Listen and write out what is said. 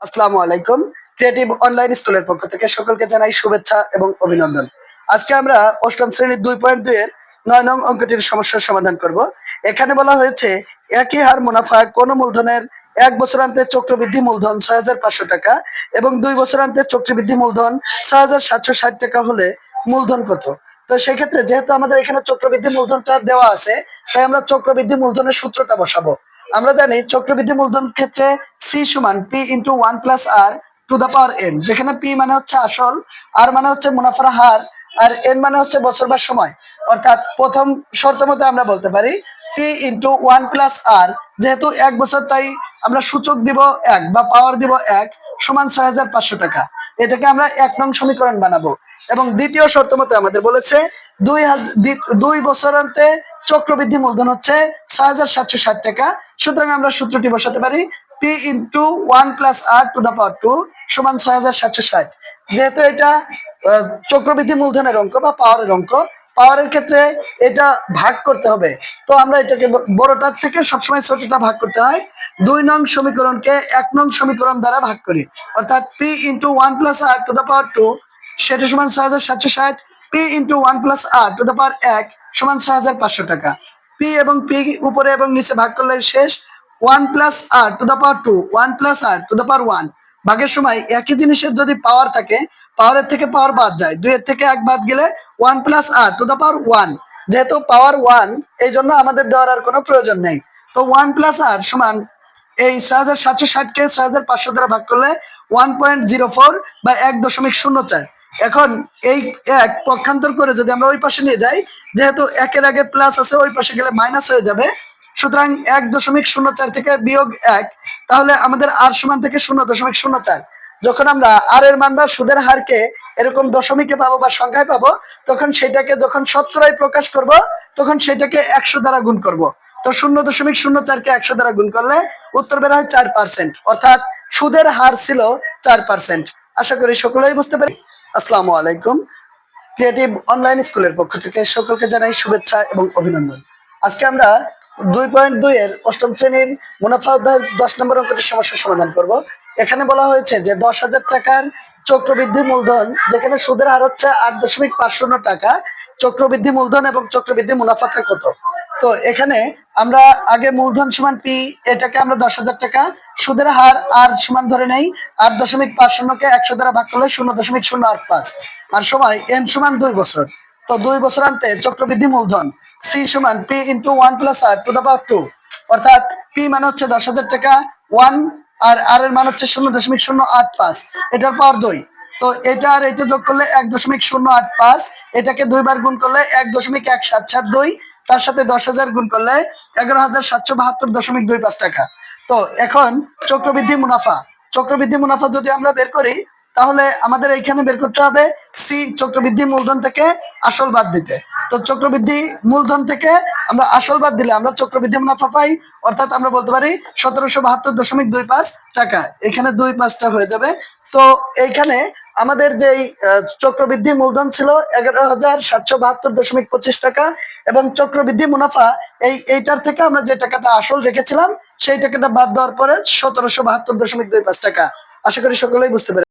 আসসালামু আলাইকুম। Creative online স্কুলের পক্ষ থেকে সকলকে জানাই শুভেচ্ছা এবং অভিনন্দন। আজকে আমরা অষ্টম শ্রেণীর 2.2 এর 9 নং অঙ্কটির সমস্যার সমাধান করব। এখানে বলা হয়েছে একই হার মুনাফা কোন মূলধনের 1 বছরান্তে চক্রবৃদ্ধি মূলধন 6,500 টাকা এবং 2 বছরান্তে চক্রবৃদ্ধি মূলধন 6,760 টাকা হলে মূলধন কত? তো সেক্ষেত্রে যেহেতু আমাদের এখানে চক্রবৃদ্ধি মূলধনটা দেওয়া আছে, তাই আমরা চক্রবৃদ্ধি মূলধনের সূত্রটা বসাবো। আমরা জানি চক্রবৃদ্ধি মূলধন ক্ষেত্রে সি সমান P into 1 + r to the power n, যেখানে পি মানে হচ্ছে আসল, আর মানে হচ্ছে মুনাফার হার, আর এন মানে হচ্ছে বছর বা সময়। অর্থাৎ প্রথম শর্ত মতে আমরা বলতে পারি পি ইন্টু 1 + r, যেহেতু 1 বছর তাই আমরা সূচক দিব 1 বা পাওয়ার দিব 1 সমান 6,500 টাকা। এটাকে আমরা 1 নং সমীকরণ বানাবো। এবং দ্বিতীয় শর্ত মতে আমাদের বলেছে 2 বছরান্তে চক্রবৃদ্ধি মূলধন হচ্ছে 6,760 টাকা। সুতরাং আমরা সূত্রটি বসাতে পারি P into 1 + r to the power 2 সমান 6,760। যেহেতু এটা চক্রবৃদ্ধি মূলধনের অঙ্ক বা পাওয়ারের অঙ্ক, পাওয়ারের ক্ষেত্রে এটা ভাগ করতে হবে। তো আমরা এটাকে বড়টার থেকে সবসময় ছোটটা ভাগ করতে হয়। 2 নং সমীকরণকে 1 নং সমীকরণ দ্বারা ভাগ করি, অর্থাৎ P into 1 + r to the power 2 সেটা সমান 6,760। P into 1 + r to the power 1 সমান 6,500 টাকা। পি এবং পি উপরে এবং নিচে ভাগ করলে শেষ। 1 + r to the power 2 1 + r to the power 1 ভাগের সময় একই জিনিসের যদি পাওয়ার থাকে, পাওয়ারের থেকে পাওয়ার বাদ যায়, 2 এর থেকে 1 বাদ গেলে 1 + r টু দা পাওয়ার 1। যেহেতু পাওয়ার 1, এই জন্য আমাদের দেওয়ার আর কোনো প্রয়োজন নেই। তো 1 + r সমান এই 6,760 কে 6,500 দ্বারা ভাগ করলে 1.04 বা 1.04। এখন এই এক পক্ষান্তর করে যদি আমরা ওই পাশে নিয়ে যাই, যেহেতু একের আগে প্লাস আছে, ওই পাশে গেলে মাইনাস হয়ে যাবে। সুতরাং 1.04 থেকে বিয়োগ 1, তাহলে আমাদের আর সমান থেকে 0.04। যখন আমরা আর এর মান বা সুদের হারকে এরকম দশমিকে পাবো বা সংখ্যায় পাবো, তখন সেটাকে যখন শতকরায় প্রকাশ করব, তখন সেটাকে 100 দ্বারা গুণ করব। তো 0.04 কে 100 দ্বারা গুণ করলে উত্তর বের হয় 4%, অর্থাৎ সুদের হার ছিল 4%। আশা করি সকলেই বুঝতে পারি। আসসালামু আলাইকুম। ক্রিয়েটিভ অনলাইন স্কুলের পক্ষ থেকে সকলকে জানাই শুভেচ্ছা এবং অভিনন্দন। আজকে আমরা 2.2 এর অষ্টম শ্রেণীর মুনাফা অধ্যায়ের 10 নম্বর অঙ্কটির সমস্যার সমাধান করব। এখানে বলা হয়েছে যে 10,000 টাকার চক্রবৃদ্ধি মূলধন, যেখানে সুদের হার হচ্ছে 8.50 টাকা, চক্রবৃদ্ধি মূলধন এবং চক্রবৃদ্ধি মুনাফাটা কত? তো এখানে আমরা আগে মূলধন সমান পি, এটাকে আমরা 10,000 টাকা, সুদের হার আর সমান ধরে নেই 8.50কে 100 দ্বারা ভাগ করলে 0.085, আর সময় এন সমান 2 বছর। তো 2 বছরান্তে চক্রবৃদ্ধি মূলধন সি সমান P into 1 + r to the power 2, অর্থাৎ পি মানে হচ্ছে 10,000 টাকা, 1 আর আর এর মান হচ্ছে 0.085, এটার পাওয়ার 2। তো এটা আর এটা যোগ করলে 1.085, এটাকে 2 বার গুণ করলে 1.1772, তার সাথে 10,000 গুণ করলে 11,772.25 টাকা। তো এখন চক্রবৃদ্ধি মুনাফা, চক্রবৃদ্ধি মুনাফা যদি আমরা বের করি, তাহলে আমাদের এইখানে বের করতে হবে সি চক্রবৃদ্ধি মূলধন থেকে আসল বাদ দিতে। তো চক্রবৃদ্ধি মূলধন থেকে আমরা আসল বাদ দিলে আমরা চক্রবৃদ্ধি মুনাফা পাই, অর্থাৎ আমরা বলতে পারি 1772.25 টাকা। এখানে 2 5টা হয়ে যাবে। তো এইখানে আমাদের যেই চক্রবৃদ্ধি মূলধন ছিল 11,772.25 টাকা, এবং চক্রবৃদ্ধি মুনাফা এইটার থেকে আমরা যে টাকাটা আসল রেখেছিলাম, সেই টাকাটা বাদ দেওয়ার পরে 1772.25 টাকা। আশা করি সকলেই বুঝতে পেরেছেন।